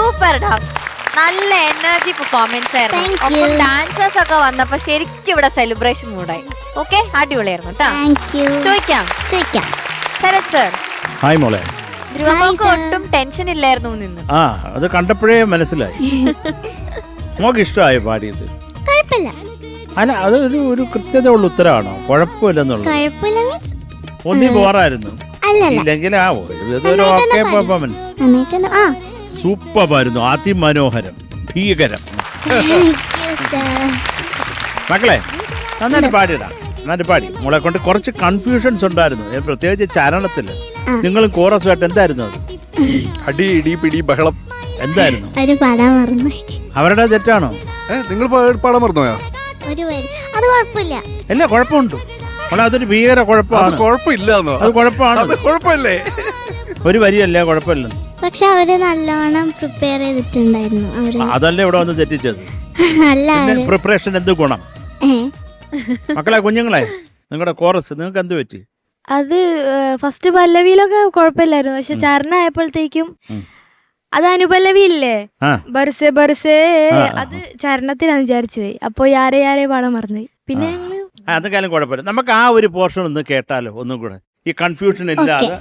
Super ഡാ, നല്ല energy performance ആയിരുന്നു. ഒപ്പം ഡാൻസേഴ്സ് ഒക്കെ വന്നപ്പോ ശരിക്കും ഇവിടെ സെലിബ്രേഷൻ മൂഡായി. ഓക്കെ, അടിപൊളിയായിരുന്നു കേട്ടോ. ചോദിക്കാം ശരത് സർ. ഹായ് മോളെ. ധ്രുവക്ക് ഒട്ടും ടെൻഷൻ ഇല്ലായിരുന്നു നിന്ന്. ആ, അത് കണ്ടപ്പോഴേ മനസ്സിലായി. മോക്ക് ഇഷ്ടമായി പാടിയത്? അല്ല, അത് ഒരു കൃത്യത ഉള്ള ഉത്തരവാണോ? കുഴപ്പമില്ലെന്നുള്ളത്. ഒന്നി പോറായിരുന്നു ഇല്ലെങ്കിൽ പെർഫോമൻസ് സൂപ്പറായിരുന്നു. അതിമനോഹരം, ഭീകരം. മക്കളെ നന്നായിട്ട് പാടിയിടാം, നന്നായിട്ട് പാടി. മോളെ കൊണ്ട് കുറച്ച് കൺഫ്യൂഷൻസ് ഉണ്ടായിരുന്നു, പ്രത്യേകിച്ച് ചരണത്തില്. നിങ്ങളും കോറസുമായിട്ട് എന്തായിരുന്നു അത്? അടി ഇടി പിടി ബഹളം എന്തായിരുന്നു? അവരുടെ തെറ്റാണോ? നിങ്ങൾ പാടാൻ മറന്നുപോയാ? അല്ല, കുഴപ്പമുണ്ട്. അതൊരു ഭീകര കുഴപ്പമാണ്. കുഴപ്പമില്ലെന്നോ? അത് കുഴപ്പമാണ്. കുഴപ്പമില്ലേ? ഒരു വരിയല്ലേ കുഴപ്പമില്ല. പക്ഷെ അവര് നല്ലോണം പ്രിപ്പയർ ചെയ്തിട്ടുണ്ടായിരുന്നു. അതല്ലേ ഇവിടെ വന്ന് തെറ്റിച്ചത്. പ്രിപ്പറേഷൻ എന്ത് ഗുണം? മക്കളെ, കുഞ്ഞുങ്ങളെ, നിങ്ങളുടെ കോറസ് നിങ്ങൾക്ക് എന്ത് പറ്റി? അത് ഫസ്റ്റ് പല്ലവിയിലൊക്കെ കുഴപ്പമില്ലായിരുന്നു, പക്ഷെ ചരണമായപ്പോഴത്തേക്കും അത് അനുപല്ലവി ഇല്ലേ, ബർസേ ബർസേ, അത് ചരണത്തിനാന്ന് വിചാരിച്ചു പോയി. അപ്പൊ യാരെ പാടാൻ മറന്നുപോയി. പിന്നെ ഞങ്ങള് അതൊക്കെയാലും കുഴപ്പമില്ല. നമുക്ക് ആ ഒരു പോർഷൻ ഒന്ന് കേട്ടാലോ, ഒന്നും കൂടെ, ഈ കൺഫ്യൂഷൻ ഇല്ലാതെ.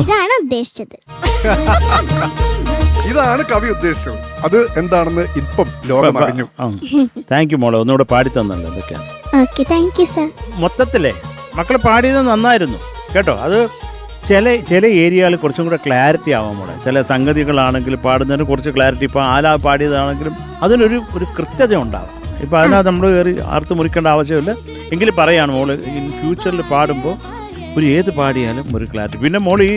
ഇതാണ് ഉദ്ദേശിച്ചത്. ഇതാണ് കവി ഉദ്ദേശിച്ചത്. അത് എന്താണെന്ന് ഇപ്പം ലോകം അറിഞ്ഞു. താങ്ക് യു മോളെ, ഒന്നുകൂടെ പാടി തന്നല്ലോ. എന്തൊക്കെയാണ് മൊത്തത്തിലെ മക്കൾ പാടിയത് നന്നായിരുന്നു കേട്ടോ. അത് ചില ഏരിയകളിൽ കുറച്ചും കൂടെ ക്ലാരിറ്റി ആവാൻ മോളെ. ചില സംഗതികളാണെങ്കിലും പാടുന്നതിന് കുറച്ച് ക്ലാരിറ്റി. ഇപ്പോൾ ആലാ പാടിയതാണെങ്കിലും അതിനൊരു കൃത്യത ഉണ്ടാവാം. ഇപ്പം അതിനകത്ത് നമ്മൾ കയറി ആർത്ത് മുറിക്കേണ്ട ആവശ്യമില്ല. എങ്കിലും പറയാണ് മോള്, ഇൻ ഫ്യൂച്ചറിൽ പാടുമ്പോൾ ഒരു ഏത് പാടിയാലും ഒരു ക്ലാരിറ്റി. പിന്നെ മോള് ഈ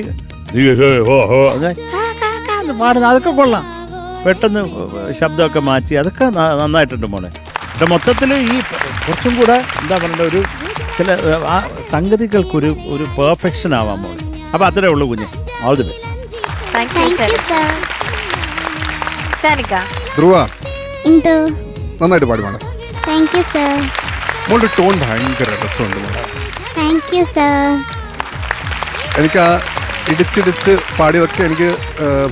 പാടുന്ന അതൊക്കെ കൊള്ളാം. പെട്ടെന്ന് ശബ്ദമൊക്കെ മാറ്റി അതൊക്കെ നന്നായിട്ടുണ്ട് മോളെ. പക്ഷെ മൊത്തത്തിൽ ഈ കുറച്ചും കൂടെ എന്താ പറയണ്ട, ചില ആ സംഗതികൾക്കൊരു പെർഫെക്ഷൻ ആവാൻ മോളെ. അപ്പൊ അത്രേ ഉള്ളൂ കുഞ്ഞ്. All the best. ധ്രുവ നന്നായിട്ട് പാടി മോളെ. മോളുടെ ടോൺ ഭയങ്കര രസമുണ്ട് മോളെ. എനിക്ക് ആ ഇടിച്ചിടിച്ച് പാടിയതൊക്കെ എനിക്ക്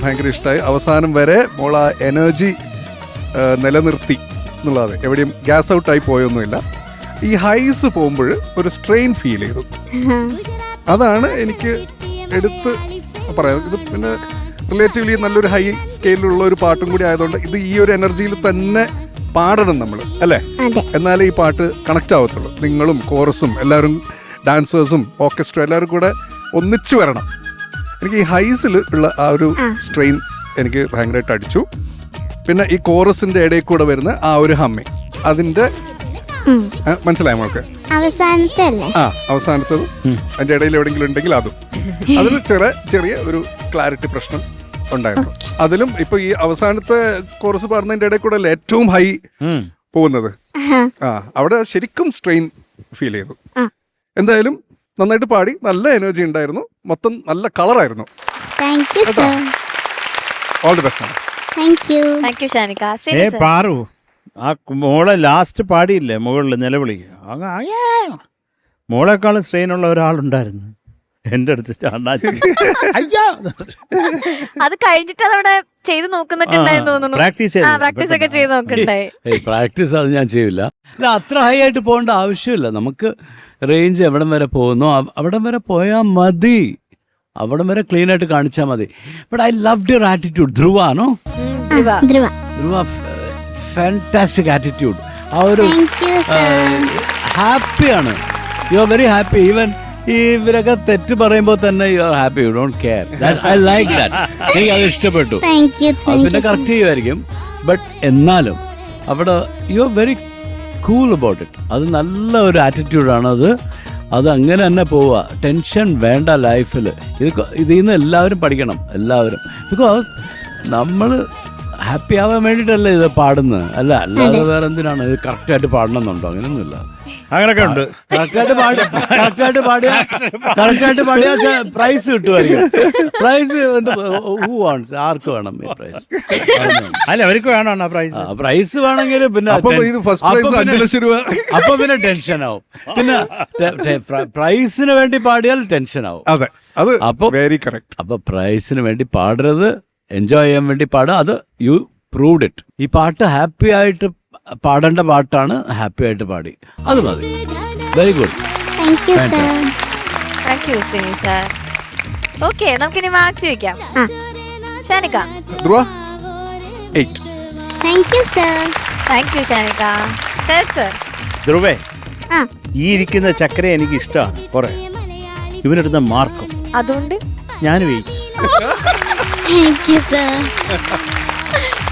ഭയങ്കര ഇഷ്ടമായി. അവസാനം വരെ മോൾ ആ എനർജി നിലനിർത്തി എന്നുള്ളത്. എവിടെയും ഗ്യാസ് ഔട്ടായി പോയൊന്നുമില്ല. ഈ ഹൈസ് പോകുമ്പോൾ ഒരു സ്ട്രെയിൻ ഫീൽ ചെയ്തു. അതാണ് എനിക്ക് എടുത്ത് പറയാം. ഇത് പിന്നെ റിലേറ്റീവ്ലി നല്ലൊരു ഹൈ സ്കെയിലുള്ള ഒരു പാട്ടും കൂടി ആയതുകൊണ്ട് ഇത് ഈ ഒരു എനർജിയിൽ തന്നെ പാടണം നമ്മൾ, അല്ലേ? എന്നാലേ ഈ പാട്ട് കണക്റ്റ് ആവത്തുള്ളൂ. നിങ്ങളും കോറസും എല്ലാവരും ഡാൻസേഴ്സും ഓർക്കസ്ട്ര എല്ലാവരും കൂടെ ഒന്നിച്ചു വരണം. എനിക്ക് ഈ ഹൈസിൽ ഉള്ള ആ ഒരു സ്ട്രെയിൻ എനിക്ക് ഭയങ്കരമായിട്ട് അടിച്ചു. പിന്നെ ഈ കോറസിന്റെ ഇടയിൽ കൂടെ വരുന്ന ആ ഒരു ഹമ്മിങ്, അതിന്റെ മനസ്സിലായോ നമ്മൾക്ക്? അവസാനത്തതും അതിന്റെ ഇടയിൽ എവിടെയെങ്കിലും ഉണ്ടെങ്കിൽ അതും അതിന് ചെറിയ ഒരു ക്ലാരിറ്റി പ്രശ്നം ഉണ്ടായിരുന്നു. അതിലും ഇപ്പൊ ഈ അവസാനത്തെ കോറസ് പാടുന്നതിന്റെ ഇടയിൽ കൂടെ ഏറ്റവും ഹൈ പോകുന്നത്. അവിടെ ശരിക്കും സ്ട്രെയിൻ ഫീൽ ചെയ്തു. എന്തായാലും നന്നായിട്ട് പാടി, നല്ല എനർജി ഉണ്ടായിരുന്നു, മൊത്തം നല്ല കളറായിരുന്നു. All the best. Thank you Shanika. Paru ആ മോളെ ലാസ്റ്റ് പാടിയില്ലേ മുകളിൽ നിലവിളി, മോളെക്കാളും സ്ട്രെയിൻ ഉള്ള ഒരാളുണ്ടായിരുന്നു എന്റെ അടുത്ത്. അത് കഴിഞ്ഞിട്ട് അതവിടെ ചെയ്ത് നോക്കുന്നൊക്കെ തോന്നുന്നു. പ്രാക്ടീസ് ഒക്കെ ചെയ്ത് നോക്കണ്ടായി. പ്രാക്ടീസ് അത് ഞാൻ ചെയ്യില്ല. അത്ര ഹൈ ആയിട്ട് പോകേണ്ട ആവശ്യമില്ല. നമുക്ക് റേഞ്ച് എവിടം വരെ പോകുന്നു അവിടം വരെ പോയാൽ മതി, അവിടം വരെ ക്ലീൻ ആയിട്ട് കാണിച്ചാൽ മതി. But I loved your attitude. ധ്രുവാണോ? Dhruva fantastic attitude. ആ ഒരു ഹാപ്പിയാണ്. You are very happy. Even ഇവരൊക്കെ തെറ്റ് പറയുമ്പോൾ തന്നെ you are happy, you don't care. I like that. എനിക്ക് അത് ഇഷ്ടപ്പെട്ടു. പിന്നെ കറക്റ്റ് ചെയ്യുമായിരിക്കും, ബട്ട് എന്നാലും അവിടെ you are very cool about it. അത് നല്ല ഒരു ആറ്റിറ്റ്യൂഡാണ്. അത് അങ്ങനെ തന്നെ പോവുക. ടെൻഷൻ വേണ്ട ലൈഫിൽ. ഇതിൽ നിന്ന് എല്ലാവരും പഠിക്കണം, എല്ലാവരും. ബിക്കോസ് നമ്മൾ ഹാപ്പി ആവാൻ വേണ്ടിയിട്ടല്ലേ ഇത് പാടുന്നത്, അല്ലാതെ വേറെ എന്തിനാണ് ഇത് കറക്റ്റായിട്ട് പാടണമെന്നുണ്ടോ? അങ്ങനെയൊന്നുമില്ല. അങ്ങനൊക്കെ ഉണ്ട്. കറക്റ്റായിട്ട് പാടിയാ പ്രൈസ് കിട്ടുമായിരിക്കും. പ്രൈസ് ആർക്ക് വേണം ഈ പ്രൈസ്? അല്ല, അവർക്ക് വേണോ പ്രൈസ്? പ്രൈസ് വേണമെങ്കിൽ പിന്നെ അപ്പൊ പിന്നെ ടെൻഷൻ ആവും. പിന്നെ പ്രൈസിന് വേണ്ടി പാടിയാൽ ടെൻഷൻ ആവും. അതെ, അത് അപ്പൊ വെരി കറക്റ്റ്. അപ്പൊ പ്രൈസിന് വേണ്ടി പാടരുത്, എൻജോയ് ചെയ്യാൻ വേണ്ടി പാടുക. അത് യു പ്രൂവ്ഡ് ഇറ്റ്. ഈ പാട്ട് ഹാപ്പി ആയിട്ട് പാടേണ്ട പാട്ടാണ്, ഹാപ്പി ആയിട്ട് പാടി, അത് മതി. Very good. Thank you Sreeni sir. Okay, നമുക്കിനി മാർക്സ് ചോദിക്കാം. Shanika. Thank you Shanika. Sarath sir. ധ്രുവേ, ഈ ഇരിക്കുന്ന ചക്കര എനിക്ക് ഇഷ്ടമാണ് കുറെ. ഇവനെടുത്ത മാർക്കും അതുകൊണ്ട് ഞാൻ wait.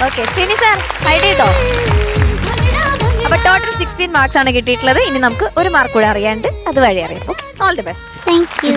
Okay, Sreeni sir hide ചെയ്തോ? അപ്പൊ ടോട്ടൽ 16 മാർക്സ് ആണ് കിട്ടിയിട്ടുള്ളത്. ഇനി നമുക്ക് ഒരു മാർക്ക് കൂടെ അറിയാണ്ട് അത് വഴി അറിയാം. Okay, all the best. Thank U.